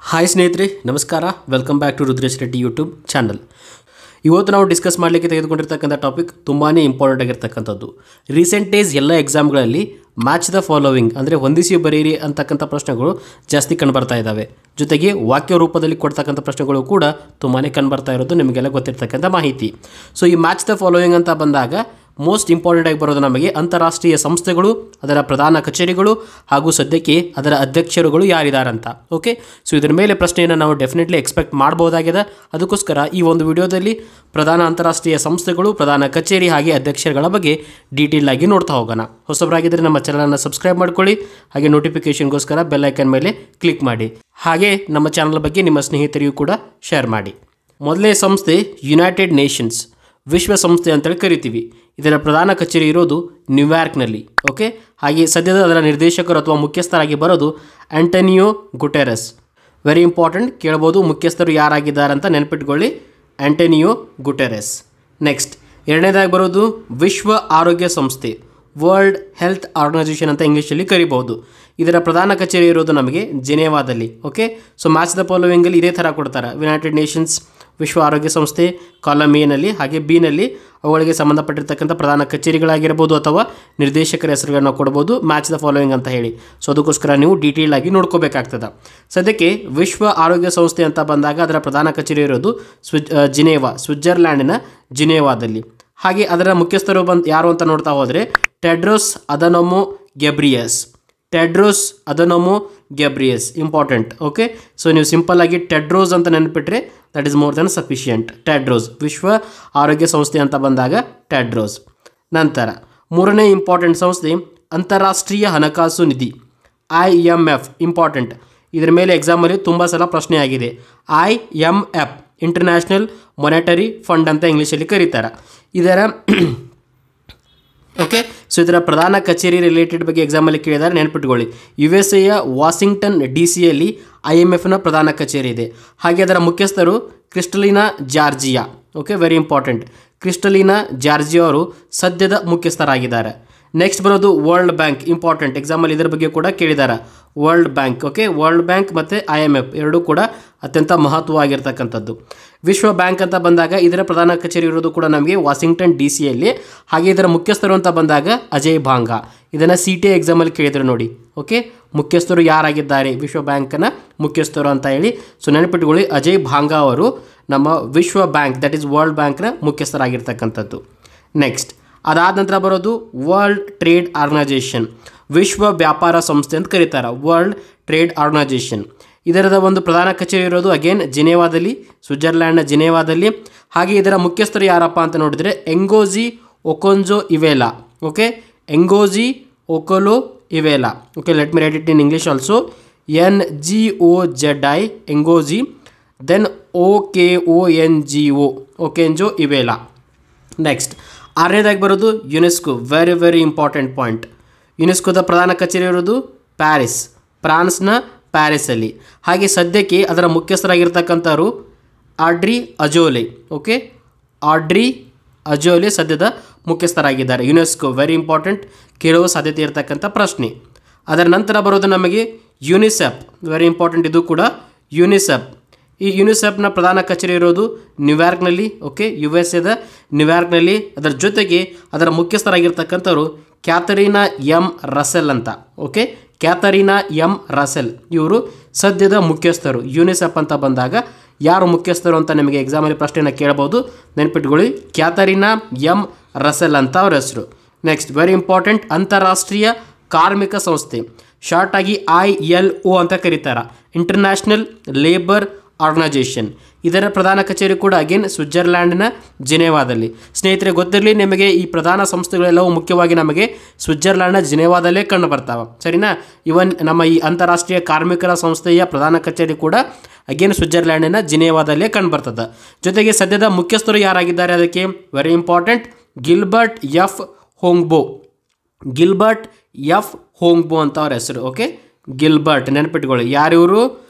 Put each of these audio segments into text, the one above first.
Hi ಸ್ನೇಹಿತರೆ, ನಮಸ್ಕಾರ. Welcome back to Rudresh Reddy YouTube channel. ಇವತ್ತು ನಾವು ಡಿಸ್ಕಸ್ ಮಾಡಲಿಕ್ಕೆ ತೆಗೆದುಕೊಂಡಿರ್ತಕ್ಕಂಥ ಟಾಪಿಕ್ ತುಂಬಾ ಇಂಪಾರ್ಟೆಂಟ್ ಆಗಿರ್ತಕ್ಕಂಥದ್ದು. ರೀಸೆಂಟ್ ಡೇಸ್ ಎಲ್ಲ ಎಕ್ಸಾಮ್ಗಳಲ್ಲಿ ಮ್ಯಾಚ್ ದ ಫಾಲೋವಿಂಗ್ ಅಂದರೆ ಹೊಂದಿಸಿ ಬರೀರಿ ಅಂತಕ್ಕಂಥ ಪ್ರಶ್ನೆಗಳು ಜಾಸ್ತಿ ಕಂಡುಬರ್ತಾ ಇದ್ದಾವೆ. ಜೊತೆಗೆ ವಾಕ್ಯ ರೂಪದಲ್ಲಿ ಕೊಡ್ತಕ್ಕಂಥ ಪ್ರಶ್ನೆಗಳು ಕೂಡ ತುಂಬಾ ಕಂಡುಬರ್ತಾ ಇರೋದು ನಿಮಗೆಲ್ಲ ಗೊತ್ತಿರ್ತಕ್ಕಂಥ ಮಾಹಿತಿ. ಸೊ ಈ ಮ್ಯಾಚ್ ದ ಫಾಲೋವಿಂಗ್ ಅಂತ ಬಂದಾಗ ಮೋಸ್ಟ್ ಇಂಪಾರ್ಟೆಂಟ್ ಆಗಿ ಬರೋದು ನಮಗೆ ಅಂತಾರಾಷ್ಟ್ರೀಯ ಸಂಸ್ಥೆಗಳು, ಅದರ ಪ್ರಧಾನ ಕಚೇರಿಗಳು ಹಾಗೂ ಸದ್ಯಕ್ಕೆ ಅದರ ಅಧ್ಯಕ್ಷರುಗಳು ಯಾರಿದಾರಂತ. ಓಕೆ, ಸೊ ಇದರ ಮೇಲೆ ಪ್ರಶ್ನೆಯನ್ನು ನಾವು ಡೆಫಿನೆಟ್ಲಿ ಎಕ್ಸ್ಪೆಕ್ಟ್ ಮಾಡ್ಬೋದಾಗಿದೆ. ಅದಕ್ಕೋಸ್ಕರ ಈ ಒಂದು ವಿಡಿಯೋದಲ್ಲಿ ಪ್ರಧಾನ ಅಂತಾರಾಷ್ಟ್ರೀಯ ಸಂಸ್ಥೆಗಳು, ಪ್ರಧಾನ ಕಚೇರಿ ಹಾಗೆ ಅಧ್ಯಕ್ಷರುಗಳ ಬಗ್ಗೆ ಡೀಟೇಲ್ ಆಗಿ ನೋಡ್ತಾ ಹೋಗೋಣ. ಹೊಸಬರಾಗಿದ್ದರೆ ನಮ್ಮ ಚಾನಲನ್ನು ಸಬ್ಸ್ಕ್ರೈಬ್ ಮಾಡ್ಕೊಳ್ಳಿ, ಹಾಗೆ ನೋಟಿಫಿಕೇಷನ್ಗೋಸ್ಕರ ಬೆಲ್ ಐಕನ್ ಮೇಲೆ ಕ್ಲಿಕ್ ಮಾಡಿ. ಹಾಗೆ ನಮ್ಮ ಚಾನಲ್ ಬಗ್ಗೆ ನಿಮ್ಮ ಸ್ನೇಹಿತರಿಗೂ ಕೂಡ ಶೇರ್ ಮಾಡಿ. ಮೊದಲನೇ ಸಂಸ್ಥೆ ಯುನೈಟೆಡ್ ನೇಷನ್ಸ್, ವಿಶ್ವಸಂಸ್ಥೆ ಅಂತೇಳಿ ಕರಿತೀವಿ. ಇದರ ಪ್ರಧಾನ ಕಚೇರಿ ಇರೋದು ನ್ಯೂಯಾರ್ಕ್ನಲ್ಲಿ. ಓಕೆ, ಹಾಗೆ ಸದ್ಯದ ಅದರ ನಿರ್ದೇಶಕರು ಅಥವಾ ಮುಖ್ಯಸ್ಥರಾಗಿ ಬರೋದು ಆಂಟೋನಿಯೋ ಗುಟೆರಸ್. ವೆರಿ ಇಂಪಾರ್ಟೆಂಟ್, ಕೇಳ್ಬೋದು ಮುಖ್ಯಸ್ಥರು ಯಾರಾಗಿದ್ದಾರೆ ಅಂತ ನೆನಪಿಟ್ಕೊಳ್ಳಿ, ಆಂಟೋನಿಯೋ ಗುಟೆರಸ್. ನೆಕ್ಸ್ಟ್ ಎರಡನೇದಾಗಿ ಬರೋದು ವಿಶ್ವ ಆರೋಗ್ಯ ಸಂಸ್ಥೆ, ವರ್ಲ್ಡ್ ಹೆಲ್ತ್ ಆರ್ಗನೈಸೇಷನ್ ಅಂತ ಇಂಗ್ಲೀಷಲ್ಲಿ ಕರಿಬಹುದು. ಇದರ ಪ್ರಧಾನ ಕಚೇರಿ ಇರೋದು ನಮಗೆ ಜಿನೇವಾದಲ್ಲಿ. ಓಕೆ, ಸೊ ಮ್ಯಾಚ್ ದ ಫಾಲೋವಿಂಗಲ್ಲಿ ಇದೇ ಥರ ಕೊಡ್ತಾರೆ. ಯುನೈಟೆಡ್ ನೇಷನ್ಸ್, ವಿಶ್ವ ಆರೋಗ್ಯ ಸಂಸ್ಥೆ ಕಾಲಮ್ ಎನಲ್ಲಿ, ಹಾಗೆ ಬಿನಲ್ಲಿ ಅವುಗಳಿಗೆ ಸಂಬಂಧಪಟ್ಟಿರ್ತಕ್ಕಂಥ ಪ್ರಧಾನ ಕಚೇರಿಗಳಾಗಿರ್ಬೋದು ಅಥವಾ ನಿರ್ದೇಶಕರ ಹೆಸರುಗಳನ್ನ ಕೊಡ್ಬೋದು ಮ್ಯಾಚ್ ದ ಫಾಲೋವಿಂಗ್ ಅಂತ ಹೇಳಿ. ಸೊ ಅದಕ್ಕೋಸ್ಕರ ನೀವು ಡೀಟೇಲ್ ಆಗಿ ನೋಡ್ಕೋಬೇಕಾಗ್ತದೆ. ಸದ್ಯಕ್ಕೆ ವಿಶ್ವ ಆರೋಗ್ಯ ಸಂಸ್ಥೆ ಅಂತ ಬಂದಾಗ ಅದರ ಪ್ರಧಾನ ಕಚೇರಿ ಇರೋದು ಜಿನೇವಾ, ಸ್ವಿಟ್ಜರ್ಲ್ಯಾಂಡಿನ ಜಿನೇವಾದಲ್ಲಿ. ಹಾಗೆ ಅದರ ಮುಖ್ಯಸ್ಥರು ಯಾರು ಅಂತ ನೋಡ್ತಾ ಹೋದರೆ Tedros Adhanom Ghebreyesus. Tedros Adhanom Ghebreyesus important. Okay, so ನೀವು ಸಿಂಪಲ್ ಆಗಿ ಟೆಡ್ರೋಸ್ ಅಂತ ನೆನಪಿಟ್ರೆ that is more than sufficient. Tedros, ವಿಶ್ವ ಆರೋಗ್ಯ ಸಂಸ್ಥೆ ಅಂತ ಬಂದಾಗ ಟೆಡ್ರೋಸ್. ನಂತರ ಮೂರನೇ ಇಂಪಾರ್ಟೆಂಟ್ ಸಂಸ್ಥೆ ಅಂತಾರಾಷ್ಟ್ರೀಯ ಹಣಕಾಸು ನಿಧಿ, IMF. ಇಂಪಾರ್ಟೆಂಟ್, ಇದರ ಮೇಲೆ ಎಕ್ಸಾಮಲ್ಲಿ ತುಂಬ ಸಲ ಪ್ರಶ್ನೆ ಆಗಿದೆ. IMF ಇಂಟರ್ನ್ಯಾಷನಲ್ ಮಾನಿಟರಿ ಫಂಡ್ ಅಂತ ಇಂಗ್ಲೀಷಲ್ಲಿ ಕರೀತಾರೆ. ಇದರ ಓಕೆ, ಸೊ ಇದರ ಪ್ರಧಾನ ಕಚೇರಿ ರಿಲೇಟೆಡ್ ಬಗ್ಗೆ ಎಕ್ಸಾಮಲ್ಲಿ ಕೇಳಿದ್ದಾರೆ, ನೆನಪಿಟ್ಕೊಳ್ಳಿ. USA ವಾಷಿಂಗ್ಟನ್ DC IMFನ ಪ್ರಧಾನ ಕಚೇರಿ ಇದೆ. ಹಾಗೆ ಅದರ ಮುಖ್ಯಸ್ಥರು Kristalina Georgieva. Okay, very important, Kristalina Georgieva ಅವರು ಸದ್ಯದ ಮುಖ್ಯಸ್ಥರಾಗಿದ್ದಾರೆ. ನೆಕ್ಸ್ಟ್ ಬರೋದು ವರ್ಲ್ಡ್ ಬ್ಯಾಂಕ್. ಇಂಪಾರ್ಟೆಂಟ್, ಎಕ್ಸಾಮಲ್ಲಿ ಇದರ ಬಗ್ಗೆ ಕೂಡ ಕೇಳಿದ್ದಾರೆ. World Bank. Okay, World Bank ಮತ್ತು IMF ಎರಡೂ ಕೂಡ ಅತ್ಯಂತ ಮಹತ್ವವಾಗಿರ್ತಕ್ಕಂಥದ್ದು. ವಿಶ್ವ ಬ್ಯಾಂಕ್ ಅಂತ ಬಂದಾಗ ಇದರ ಪ್ರಧಾನ ಕಚೇರಿ ಇರೋದು ಕೂಡ ನಮಗೆ ವಾಷಿಂಗ್ಟನ್ DC ಹಾಗೆ ಇದರ ಮುಖ್ಯಸ್ಥರು ಅಂತ ಬಂದಾಗ ಅಜಯ್ ಭಾಂಗಾ. ಇದನ್ನು CTA ಎಕ್ಸಾಮಲ್ಲಿ ಕೇಳಿದ್ರು ನೋಡಿ. ಓಕೆ, ಮುಖ್ಯಸ್ಥರು ಯಾರಾಗಿದ್ದಾರೆ ವಿಶ್ವ ಬ್ಯಾಂಕ್ನ ಮುಖ್ಯಸ್ಥರು ಅಂತ ಹೇಳಿ. ಸೊ ನೆನಪಿಟ್ಕೊಳ್ಳಿ, ಅಜಯ್ ಭಾಂಗಾ ಅವರು ನಮ್ಮ ವಿಶ್ವ ಬ್ಯಾಂಕ್ ದಟ್ ಈಸ್ ವರ್ಲ್ಡ್ ಬ್ಯಾಂಕ್ನ ಮುಖ್ಯಸ್ಥರಾಗಿರ್ತಕ್ಕಂಥದ್ದು. ನೆಕ್ಸ್ಟ್ ಅದಾದ ನಂತರ ಬರೋದು ವರ್ಲ್ಡ್ ಟ್ರೇಡ್ ಆರ್ಗನೈಸೇಷನ್, ವಿಶ್ವ ವ್ಯಾಪಾರ ಸಂಸ್ಥೆ ಅಂತ ಕರೀತಾರೆ. ವರ್ಲ್ಡ್ ಟ್ರೇಡ್ ಆರ್ಗನೈಸೇಷನ್ ಇದರದ ಒಂದು ಪ್ರಧಾನ ಕಚೇರಿ ಇರೋದು ಅಗೇನ್ ಜಿನೇವಾದಲ್ಲಿ, ಸ್ವಿಟ್ಜರ್ಲ್ಯಾಂಡ್ನ ಜಿನೇವಾದಲ್ಲಿ. ಹಾಗೆ ಇದರ ಮುಖ್ಯಸ್ಥರು ಯಾರಪ್ಪ ಅಂತ ನೋಡಿದರೆ Ngozi Okonjo Iweala. Okay, Ngozi ಒಕೊಲೋ Iweala. Okay, let me write it in English also. NGOZI Ngozi, then OKONGO Okonjo Iweala. Next ಆರನೇದಾಗಿ ಬರೋದು UNESCO. Very very important point. ಯುನೆಸ್ಕೋದ ಪ್ರಧಾನ ಕಚೇರಿ ಇರೋದು ಪ್ಯಾರಿಸ್, ಫ್ರಾನ್ಸ್ನ ಪ್ಯಾರಿಸಲ್ಲಿ. ಹಾಗೆ ಸದ್ಯಕ್ಕೆ ಅದರ ಮುಖ್ಯಸ್ಥರಾಗಿರ್ತಕ್ಕಂಥವರು ಆಡ್ರಿ ಅಜೋಲೆ. ಓಕೆ, ಆಡ್ರಿ ಅಜೋಲೆ ಸದ್ಯದ ಮುಖ್ಯಸ್ಥರಾಗಿದ್ದಾರೆ ಯುನೆಸ್ಕೋ. ವೆರಿ ಇಂಪಾರ್ಟೆಂಟ್, ಕೇಳುವ ಸಾಧ್ಯತೆ ಇರತಕ್ಕಂಥ ಪ್ರಶ್ನೆ. ಅದರ ನಂತರ ಬರೋದು ನಮಗೆ ಯುನಿಸೆಫ್. ವೆರಿ ಇಂಪಾರ್ಟೆಂಟ್, ಇದು ಕೂಡ ಯುನಿಸೆಫ್. ಈ ಯುನಿಸೆಫ್ನ ಪ್ರಧಾನ ಕಚೇರಿ ಇರೋದು ನ್ಯೂಯಾರ್ಕ್ನಲ್ಲಿ. Okay, USA ನ್ಯೂಯಾರ್ಕ್ನಲ್ಲಿ. ಅದರ ಜೊತೆಗೆ ಅದರ ಮುಖ್ಯಸ್ಥರಾಗಿರ್ತಕ್ಕಂಥವ್ರು ಕ್ಯಾಥರೀನಾ M ರಸೆಲ್ ಅಂತ. ಓಕೆ, ಕ್ಯಾಥರೀನಾ M ರಸೆಲ್ ಇವರು ಸದ್ಯದ ಮುಖ್ಯಸ್ಥರು. ಯುನಿಸೆಫ್ ಅಂತ ಬಂದಾಗ ಯಾರು ಮುಖ್ಯಸ್ಥರು ಅಂತ ನಿಮಗೆ ಎಕ್ಸಾಮಲ್ಲಿ ಪ್ರಶ್ನೆಯನ್ನು ಕೇಳಬಹುದು, ನೆನಪಿಟ್ಕೊಳ್ಳಿ, ಕ್ಯಾಥರೀನಾ M ರಸೆಲ್ ಅಂತ ಅವ್ರ ಹೆಸರು. ನೆಕ್ಸ್ಟ್ ವೆರಿ ಇಂಪಾರ್ಟೆಂಟ್, ಅಂತಾರಾಷ್ಟ್ರೀಯ ಕಾರ್ಮಿಕ ಸಂಸ್ಥೆ, ಶಾರ್ಟ್ ಆಗಿ ILO ಅಂತ ಕರೀತಾರೆ, ಇಂಟರ್ನ್ಯಾಷನಲ್ ಲೇಬರ್ ಆರ್ಗನೈಸೇಷನ್. ಇದರ ಪ್ರಧಾನ ಕಚೇರಿ ಕೂಡ ಅಗೇನ್ ಸ್ವಿಟ್ಜರ್ಲ್ಯಾಂಡ್ನ ಜಿನೇವಾದಲ್ಲಿ. ಸ್ನೇಹಿತರೆ ಗೊತ್ತಿರಲಿ ನಿಮಗೆ, ಈ ಪ್ರಧಾನ ಸಂಸ್ಥೆಗಳೆಲ್ಲವೂ ಮುಖ್ಯವಾಗಿ ನಮಗೆ ಸ್ವಿಟ್ಜರ್ಲ್ಯಾಂಡ್ನ ಜಿನೇವಾದಲ್ಲೇ ಕಂಡು ಬರ್ತಾವೆ. ಸರಿನಾ? ಇವನ್ ನಮ್ಮ ಈ ಅಂತಾರಾಷ್ಟ್ರೀಯ ಕಾರ್ಮಿಕರ ಸಂಸ್ಥೆಯ ಪ್ರಧಾನ ಕಚೇರಿ ಕೂಡ ಅಗೇನ್ ಸ್ವಿಟ್ಜರ್ಲ್ಯಾಂಡಿನ ಜಿನೇವಾದಲ್ಲೇ ಕಂಡು ಬರ್ತದೆ. ಜೊತೆಗೆ ಸದ್ಯದ ಮುಖ್ಯಸ್ಥರು ಯಾರಾಗಿದ್ದಾರೆ ಅದಕ್ಕೆ very important, Gilbert F Houngbo. Gilbert F Houngbo ಅಂತ ಅವ್ರ ಹೆಸರು. ಓಕೆ, ಗಿಲ್ಬರ್ಟ್ ನೆನಪಿಟ್ಕೊಳ್ಳಿ, ಯಾರಿವರು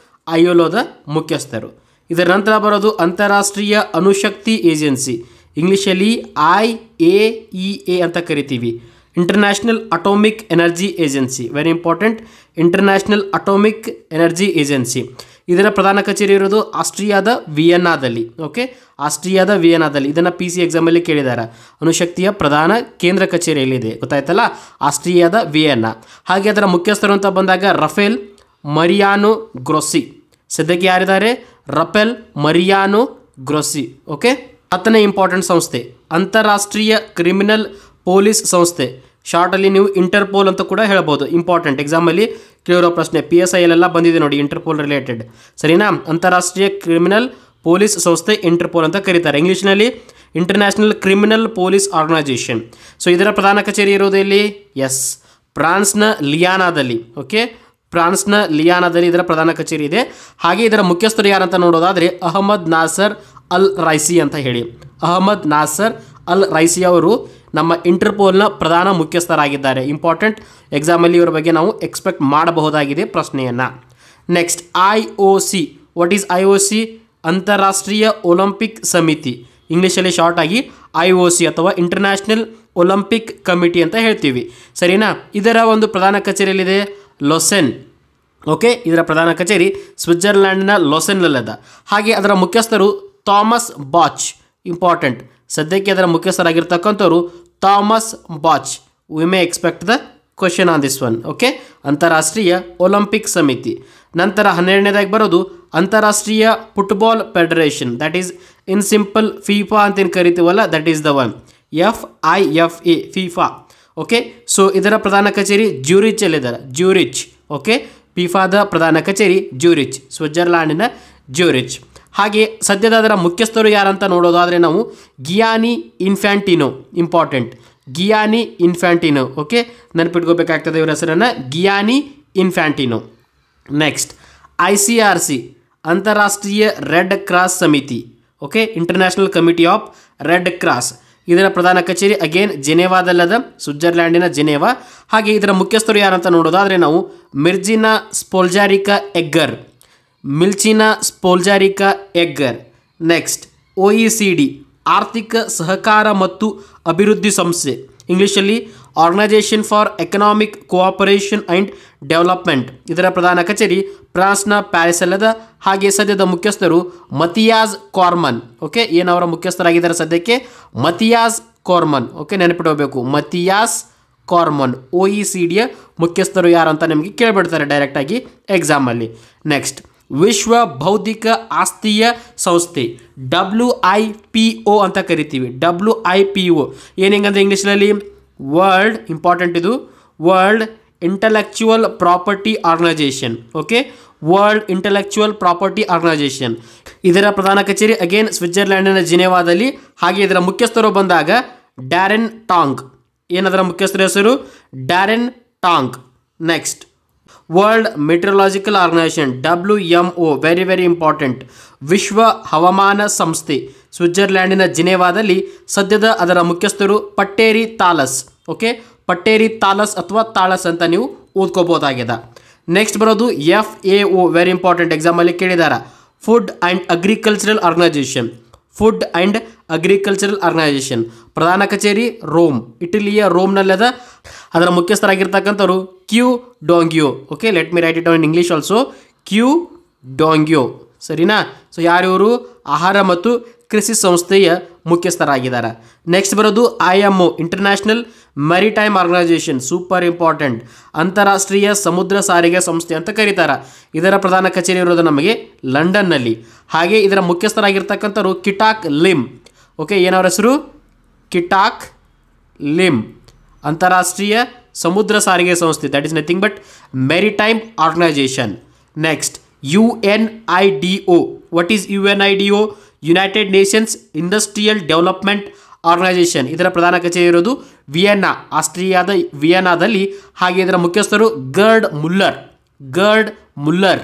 ILOದ ಮುಖ್ಯಸ್ಥರು. ಇದರ ನಂತರ ಬರೋದು ಅಂತಾರಾಷ್ಟ್ರೀಯ ಅಣುಶಕ್ತಿ ಏಜೆನ್ಸಿ, ಇಂಗ್ಲೀಷಲ್ಲಿ IAEA ಅಂತ ಕರಿತೀವಿ. International atomic energy agency. Very important, international atomic energy agency. ಇದರ ಪ್ರಧಾನ ಕಚೇರಿ ಇರೋದು ಆಸ್ಟ್ರಿಯಾದ ವಿಯೆನ್ನಾದಲ್ಲಿ. ಓಕೆ, ಆಸ್ಟ್ರಿಯಾದ ವಿಯೆನ್ನಾದಲ್ಲಿ. ಇದನ್ನು ಪಿ ಸಿ ಎಕ್ಸಾಮಲ್ಲಿ ಕೇಳಿದ್ದಾರೆ. ಅಣುಶಕ್ತಿಯ ಪ್ರಧಾನ ಕೇಂದ್ರ ಕಚೇರಿಯಲ್ಲಿದೆ, ಗೊತ್ತಾಯ್ತಲ್ಲ, ಆಸ್ಟ್ರಿಯಾದ ವಿಯೆನ್ನಾ. ಹಾಗೆ ಅದರ ಮುಖ್ಯಸ್ಥರು ಅಂತ ಬಂದಾಗ ರಫೇಲ್ ಮರಿಯಾನೋ ಗ್ರೊಸ್ಸಿ. ಸದ್ಯಕ್ಕೆ ಯಾರಿದ್ದಾರೆ? ರಫೇಲ್ ಮರಿಯಾನೋ ಗ್ರೊಸ್ಸಿ. ಓಕೆ, 10ನೇ ಇಂಪಾರ್ಟೆಂಟ್ ಸಂಸ್ಥೆ ಅಂತಾರಾಷ್ಟ್ರೀಯ ಕ್ರಿಮಿನಲ್ ಪೊಲೀಸ್ ಸಂಸ್ಥೆ. ಶಾರ್ಟಲ್ಲಿ ನೀವು ಇಂಟರ್ಪೋಲ್ ಅಂತ ಕೂಡ ಹೇಳ್ಬೋದು. ಇಂಪಾರ್ಟೆಂಟ್ ಎಕ್ಸಾಮಲ್ಲಿ ಕೇಳಿರೋ ಪ್ರಶ್ನೆ, PSI ಎಲ್ಲ ಬಂದಿದೆ ನೋಡಿ, ಇಂಟರ್ಪೋಲ್ ರಿಲೇಟೆಡ್. ಸರಿನಾ? ಅಂತಾರಾಷ್ಟ್ರೀಯ ಕ್ರಿಮಿನಲ್ ಪೊಲೀಸ್ ಸಂಸ್ಥೆ ಇಂಟರ್ಪೋಲ್ ಅಂತ ಕರೀತಾರೆ. ಇಂಗ್ಲೀಷ್ನಲ್ಲಿ international criminal police organisation. So ಇದರ ಪ್ರಧಾನ ಕಚೇರಿ ಇರೋದು ಇಲ್ಲಿ ಫ್ರಾನ್ಸ್ನ ಲಿಯಾನಾದಲ್ಲಿ. ಓಕೆ, ಫ್ರಾನ್ಸ್ನ ಲಿಯಾನಾದಲ್ಲಿ ಇದರ ಪ್ರಧಾನ ಕಚೇರಿ ಇದೆ. ಹಾಗೆ ಇದರ ಮುಖ್ಯಸ್ಥರು ಯಾರಂತ ನೋಡೋದಾದರೆ ಅಹಮದ್ ನಾಸರ್ ಅಲ್ ರೈಸಿ ಅಂತ ಹೇಳಿ. ಅಹಮದ್ ನಾಸರ್ ಅಲ್ ರೈಸಿ ಅವರು ನಮ್ಮ ಇಂಟರ್ಪೋಲ್ನ ಪ್ರಧಾನ ಮುಖ್ಯಸ್ಥರಾಗಿದ್ದಾರೆ. ಇಂಪಾರ್ಟೆಂಟ್ ಎಕ್ಸಾಮಲ್ಲಿ ಇವರ ಬಗ್ಗೆ ನಾವು ಎಕ್ಸ್ಪೆಕ್ಟ್ ಮಾಡಬಹುದಾಗಿದೆ ಪ್ರಶ್ನೆಯನ್ನು. Next IOC. What is IOC? ಅಂತಾರಾಷ್ಟ್ರೀಯ ಒಲಿಂಪಿಕ್ ಸಮಿತಿ. ಇಂಗ್ಲೀಷಲ್ಲಿ ಶಾರ್ಟ್ ಆಗಿ IOC ಅಥವಾ ಇಂಟರ್ನ್ಯಾಷನಲ್ ಒಲಿಂಪಿಕ್ ಕಮಿಟಿ ಅಂತ ಹೇಳ್ತೀವಿ. ಸರಿನಾ? ಇದರ ಒಂದು ಪ್ರಧಾನ ಕಚೇರಿಯಲ್ಲಿದೆ ಲೊಸೆನ್. ಓಕೆ, ಇದರ ಪ್ರಧಾನ ಕಚೇರಿ ಸ್ವಿಟ್ಜರ್ಲ್ಯಾಂಡ್ನ ಲೊಸೆನ್ನಲ್ಲಿದೆ. ಹಾಗೆ ಅದರ ಮುಖ್ಯಸ್ಥರು ಥಾಮಸ್ ಬಾಚ್. ಇಂಪಾರ್ಟೆಂಟ್, ಸದ್ಯಕ್ಕೆ ಅದರ ಮುಖ್ಯಸ್ಥರಾಗಿರ್ತಕ್ಕಂಥವ್ರು Thomas Bach. We may expect the question on this one. Okay, ಅಂತಾರಾಷ್ಟ್ರೀಯ ಒಲಿಂಪಿಕ್ ಸಮಿತಿ. ನಂತರ 12ನೇದಾಗಿ ಬರೋದು ಅಂತಾರಾಷ್ಟ್ರೀಯ football federation. That is in simple FIFA ಅಂತೇನು ಕರಿತೀವಲ್ಲ, that is the one. FIFA, FIFA. Okay, so ಇದರ ಪ್ರಧಾನ ಕಚೇರಿ ಜ್ಯೂರಿಚಲ್ಲಿದ್ದಾರೆ. ಜ್ಯೂರಿಚ್. ಓಕೆ, ಫಿಫಾದ ಪ್ರಧಾನ ಕಚೇರಿ ಜ್ಯೂರಿಚ್, ಸ್ವಿಟ್ಜರ್ಲ್ಯಾಂಡಿನ ಜ್ಯೂರಿಚ್. ಹಾಗೆ ಸದ್ಯದ ಅದರ ಮುಖ್ಯಸ್ಥರು ಯಾರಂತ ನೋಡೋದಾದರೆ ನಾವು Gianni Infantino. Important, Gianni Infantino. Okay, ನೆನಪಿಟ್ಕೋಬೇಕಾಗ್ತದೆ ಇವರ ಹೆಸರನ್ನು, ಗಿಯಾನಿ ಇನ್ಫ್ಯಾಂಟಿನೋ. ನೆಕ್ಸ್ಟ್ ICRC, ಅಂತಾರಾಷ್ಟ್ರೀಯ ರೆಡ್ ಕ್ರಾಸ್ ಸಮಿತಿ. Okay, International Committee of Red Cross. ಇದರ ಪ್ರಧಾನ ಕಚೇರಿ ಅಗೇನ್ ಜೆನೆವಾದಲ್ಲದ, ಸ್ವಿಟ್ಜರ್ಲ್ಯಾಂಡಿನ ಜೆನೆವಾ. ಹಾಗೆ ಇದರ ಮುಖ್ಯಸ್ಥರು ಯಾರಂತ ನೋಡೋದಾದರೆ ನಾವು ಮಿರ್ಜಿನಾ ಸ್ಪೋಲ್ಜಾರಿಕಾ ಎಗ್ಗರ್. ಮಿಲ್ಚಿನಾ ಸ್ಪೋಲ್ಜಾರಿಕಾ ಎಗ್ಗರ್. ನೆಕ್ಸ್ಟ್ OECD, ಆರ್ಥಿಕ ಸಹಕಾರ ಮತ್ತು ಅಭಿವೃದ್ಧಿ ಸಂಸ್ಥೆ. ಇಂಗ್ಲೀಷಲ್ಲಿ organisation for economic cooperation and development. ಇದರ ಪ್ರಧಾನ ಕಚೇರಿ ಫ್ರಾನ್ಸ್ನ ಪ್ಯಾರಿಸಲ್ಲದ. ಹಾಗೆ ಸದ್ಯದ ಮುಖ್ಯಸ್ಥರು ಮತಿಯಾಸ್ ಕಾರ್ಮನ್. ಓಕೆ, ಏನವರ ಮುಖ್ಯಸ್ಥರಾಗಿದ್ದಾರೆ ಸದ್ಯಕ್ಕೆ? ಮತಿಯಾಸ್ ಕಾರ್ಮನ್. ಓಕೆ, ನೆನಪಿಡಬೇಕು, ಮತಿಯಾಸ್ ಕಾರ್ಮನ್. OECDಯ ಮುಖ್ಯಸ್ಥರು ಯಾರು ಅಂತ ನಿಮಗೆ ಕೇಳಿಬಿಡ್ತಾರೆ ಡೈರೆಕ್ಟಾಗಿ ಎಕ್ಸಾಮಲ್ಲಿ. ನೆಕ್ಸ್ಟ್ ವಿಶ್ವ ಬೌದ್ಧಿಕ ಆಸ್ತಿಯ ಸಂಸ್ಥೆ, WIPO ಅಂತ ಕರಿತೀವಿ. WIPO ಏನಿಂಗಂದ್ರೆ ಇಂಗ್ಲೀಷ್ನಲ್ಲಿ ವರ್ಲ್ಡ್, ಇಂಪಾರ್ಟೆಂಟ್ ಇದು, world intellectual property organisation. Okay, world intellectual property organisation. ಇದರ ಪ್ರಧಾನ ಕಚೇರಿ ಅಗೇನ್ ಸ್ವಿಟ್ಜರ್ಲ್ಯಾಂಡಿನ ಜಿನೆವಾದಲ್ಲಿ. ಹಾಗೆ ಇದರ ಮುಖ್ಯಸ್ಥರು ಬಂದಾಗ ಡ್ಯಾರೆನ್ ಟಾಂಗ್. ಏನದರ ಮುಖ್ಯಸ್ಥರ ಹೆಸರು? Darren Tang. Next world meteorological organisation, WMO. Very very important. ವಿಶ್ವ ಹವಾಮಾನ ಸಂಸ್ಥೆ, ಸ್ವಿಟ್ಜರ್ಲ್ಯಾಂಡಿನ ಜಿನೆವಾದಲ್ಲಿ. ಸದ್ಯದ ಅದರ ಮುಖ್ಯಸ್ಥರು ಪಟ್ಟೇರಿ ತಾಲಸ್. ಓಕೆ, ಪಟ್ಟೇರಿ ತಾಲಸ್ ಅಥವಾ ತಾಳಸ್ ಅಂತ ನೀವು ಓದ್ಕೋಬೋದಾಗಿದೆ. ನೆಕ್ಸ್ಟ್ ಬರೋದು FAO. ವೆರಿ ಇಂಪಾರ್ಟೆಂಟ್, ಎಕ್ಸಾಮಲ್ಲಿ ಕೇಳಿದ್ದಾರೆ. Food and Agricultural Organisation. Food and Agricultural Organisation. ಪ್ರಧಾನ ಕಚೇರಿ ರೋಮ್, ಇಟಲಿಯ ರೋಮ್ನಲ್ಲದ. ಅದರ ಮುಖ್ಯಸ್ಥರಾಗಿರ್ತಕ್ಕಂಥವ್ರು Qu Dongyu. Okay, let me write it on in English also. Qu Dongyu. ಸರಿನಾ? ಸೊ ಯಾರಿವರು? ಆಹಾರ ಮತ್ತು ಕೃಷಿ ಸಂಸ್ಥೆಯ ಮುಖ್ಯಸ್ಥರಾಗಿದ್ದಾರೆ. ನೆಕ್ಸ್ಟ್ ಬರೋದು IMO, International Maritime Organisation. Super important, ಅಂತಾರಾಷ್ಟ್ರೀಯ ಸಮುದ್ರ ಸಾರಿಗೆ ಸಂಸ್ಥೆ ಅಂತ ಕರೀತಾರೆ. ಇದರ ಪ್ರಧಾನ ಕಚೇರಿ ಇರೋದು ನಮಗೆ ಲಂಡನ್ನಲ್ಲಿ. ಹಾಗೆ ಇದರ ಮುಖ್ಯಸ್ಥರಾಗಿರ್ತಕ್ಕಂಥವ್ರು ಕಿಟಾಕ್ ಲಿಮ್. ಓಕೆ, ಏನವರ ಹೆಸರು? Kitack Lim. ಅಂತಾರಾಷ್ಟ್ರೀಯ ಸಮುದ್ರ ಸಾರಿಗೆ ಸಂಸ್ಥೆ, that is nothing but maritime organisation. Next UNIDO. What is UNIDO? United Nations industrial development organisation. ಇದರ ಪ್ರಧಾನ ಕಚೇರಿ ಇರೋದು ವಿಯೆನ್ನಾ, ಆಸ್ಟ್ರಿಯಾದ ವಿಯೆನ್ನಾದಲ್ಲಿ. ಹಾಗೆ ಇದರ ಮುಖ್ಯಸ್ಥರು ಗರ್ಡ್ ಮುಲ್ಲರ್.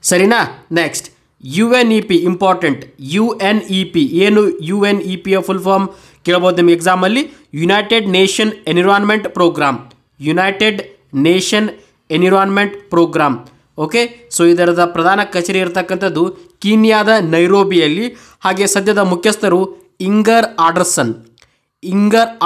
ಸರಿನಾ? Next UNEP. Important, UNEP. ಏನು UNEPಯ ಫುಲ್ ಫಾರ್ಮ್ ಕೇಳ್ಬೋದು ನಿಮಗೆ ಎಕ್ಸಾಮಲ್ಲಿ? United Nation Environment Programme. United Nation Environment Programme. Okay, so ಇದರದ ಪ್ರಧಾನ ಕಚೇರಿ ಇರತಕ್ಕಂಥದ್ದು ಕೀನ್ಯಾದ ನೈರೋಬಿಯಲ್ಲಿ. ಹಾಗೆ ಸದ್ಯದ ಮುಖ್ಯಸ್ಥರು ಇಂಗರ್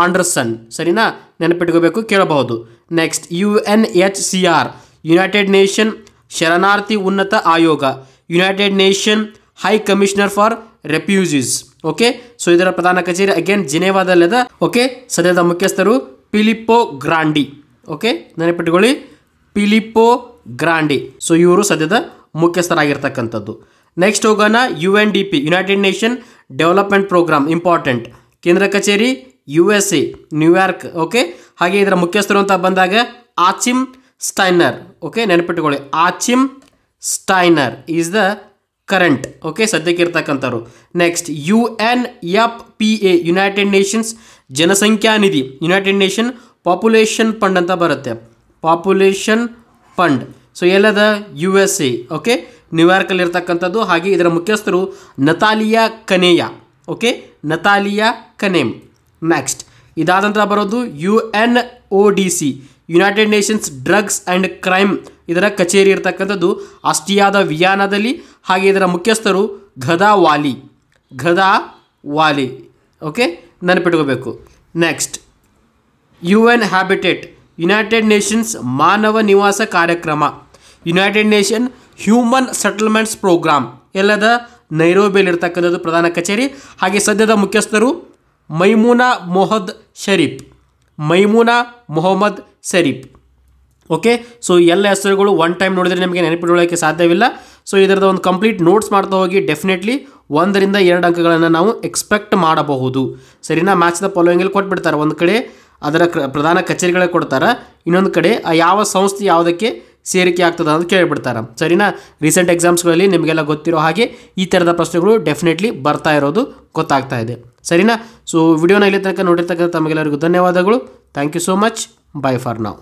ಆಂಡರ್ಸನ್. ಸರಿನಾ? ನೆನಪಿಟ್ಕೋಬೇಕು, ಕೇಳಬಹುದು. ನೆಕ್ಸ್ಟ್ UNHCR, ಯುನೈಟೆಡ್ ನೇಷನ್ ಶರಣಾರ್ಥಿ ಉನ್ನತ ಆಯೋಗ. United nation high commissioner for refugees. Okay, so ಇದರ ಪ್ರಧಾನ ಕಚೇರಿ ಅಗೇನ್ ಜಿನೇವಾದಲ್ಲಿದೆ. ಓಕೆ, ಸದ್ಯದ ಮುಖ್ಯಸ್ಥರು ಫಿಲಿಪ್ಪೋ ಗ್ರಾಂಡಿ. ಓಕೆ, ನೆನಪಿಟ್ಟುಕೊಳ್ಳಿ, ಫಿಲಿಪ್ಪೋ ಗ್ರಾಂಡಿ. ಸೊ ಇವರು ಸದ್ಯದ ಮುಖ್ಯಸ್ಥರಾಗಿರ್ತಕ್ಕಂಥದ್ದು. ನೆಕ್ಸ್ಟ್ ಹೋಗೋಣ, UNDP United Nation development programme, important. ಕೇಂದ್ರ ಕಚೇರಿ USA ನ್ಯೂಯಾರ್ಕ್. ಓಕೆ, ಹಾಗೆ ಇದರ ಮುಖ್ಯಸ್ಥರು ಅಂತ ಬಂದಾಗ ಆಚಿಮ್ ಸ್ಟೈನರ್. ಓಕೆ, ನೆನಪಿಟ್ಟುಕೊಳ್ಳಿ, Achim Steiner is the current. Okay, ಸದ್ಯಕ್ಕೆ ಇರ್ತಕ್ಕಂಥವ್ರು. ನೆಕ್ಸ್ಟ್ UNFPA ಯುನೈಟೆಡ್ ನೇಷನ್ಸ್ ಜನಸಂಖ್ಯಾ ನಿಧಿ, ಯುನೈಟೆಡ್ ನೇಷನ್ ಪಾಪ್ಯುಲೇಷನ್ ಫಂಡ್ ಅಂತ ಬರುತ್ತೆ, ಪಾಪ್ಯುಲೇಷನ್ ಫಂಡ್. ಸೊ ಎಲ್ಲದ USA. ಓಕೆ, ನ್ಯೂಯಾರ್ಕಲ್ಲಿ ಇರ್ತಕ್ಕಂಥದ್ದು. ಹಾಗೆ ಇದರ ಮುಖ್ಯಸ್ಥರು ನತಾಲಿಯಾ ಕನೇಯಾ. ಓಕೆ, ನತಾಲಿಯಾ ಕನೇಮ್. ನೆಕ್ಸ್ಟ್ ಇದಾದ ನಂತರ ಬರೋದು UNODC United Nations Drugs and Crime. ಇದರ ಕಚೇರಿ ಇರ್ತಕ್ಕಂಥದ್ದು ಆಸ್ಟ್ರಿಯಾದ ವಿಯಾನಾದಲ್ಲಿ. ಹಾಗೆ ಇದರ ಮುಖ್ಯಸ್ಥರು ಘದಾವಾಲಿ. ಓಕೆ, ನೆನಪಿಟ್ಕೋಬೇಕು. Next UN Habitat United Nations ಮಾನವ ನಿವಾಸ ಕಾರ್ಯಕ್ರಮ, United Nation Human Settlements Programme. ಎಲ್ಲದ ನೈರೋಬಿಯಲ್ಲಿ ಇರ್ತಕ್ಕಂಥದ್ದು ಪ್ರಧಾನ ಕಚೇರಿ. ಹಾಗೆ ಸದ್ಯದ ಮುಖ್ಯಸ್ಥರು Maimunah Mohammed Sharif. Okay, so ಎಲ್ಲ ಹೆಸರುಗಳು ಒನ್ ಟೈಮ್ ನೋಡಿದರೆ ನಿಮಗೆ ನೆನಪಿಡೋಕ್ಕೆ ಸಾಧ್ಯವಿಲ್ಲ. ಸೊ ಇದರದ ಒಂದು ಕಂಪ್ಲೀಟ್ ನೋಟ್ಸ್ ಮಾಡ್ತಾ ಹೋಗಿ ಡೆಫಿನೆಟ್ಲಿ 1 ರಿಂದ 2 ಅಂಕಗಳನ್ನು ನಾವು ಎಕ್ಸ್ಪೆಕ್ಟ್ ಮಾಡಬಹುದು. ಸರಿನಾ? ಮ್ಯಾಚ್ ದ ಫಾಲೋವಿಂಗಲ್ಲಿ ಕೊಟ್ಬಿಡ್ತಾರೆ. ಒಂದು ಕಡೆ ಅದರ ಪ್ರಧಾನ ಕಚೇರಿಗಳೇ ಕೊಡ್ತಾರೆ, ಇನ್ನೊಂದು ಕಡೆ ಆ ಯಾವ ಸಂಸ್ಥೆ ಯಾವುದಕ್ಕೆ ಸೇರಿಕೆ ಆಗ್ತದೆ ಅಂತ ಕೇಳಿಬಿಡ್ತಾರೆ. ಸರಿನಾ? ರೀಸೆಂಟ್ ಎಕ್ಸಾಮ್ಸ್ಗಳಲ್ಲಿ ನಿಮಗೆಲ್ಲ ಗೊತ್ತಿರೋ ಹಾಗೆ ಈ ಥರದ ಪ್ರಶ್ನೆಗಳು ಡೆಫಿನೆಟ್ಲಿ ಬರ್ತಾ ಇರೋದು ಗೊತ್ತಾಗ್ತಾ ಇದೆ. ಸರಿನಾ? ಸೊ ವಿಡಿಯೋನ ಇಲ್ಲಿ ತನಕ ನೋಡಿರ್ತಕ್ಕಂಥ ತಮಗೆಲ್ಲರಿಗೂ ಧನ್ಯವಾದಗಳು. Thank you so much. Bye for now.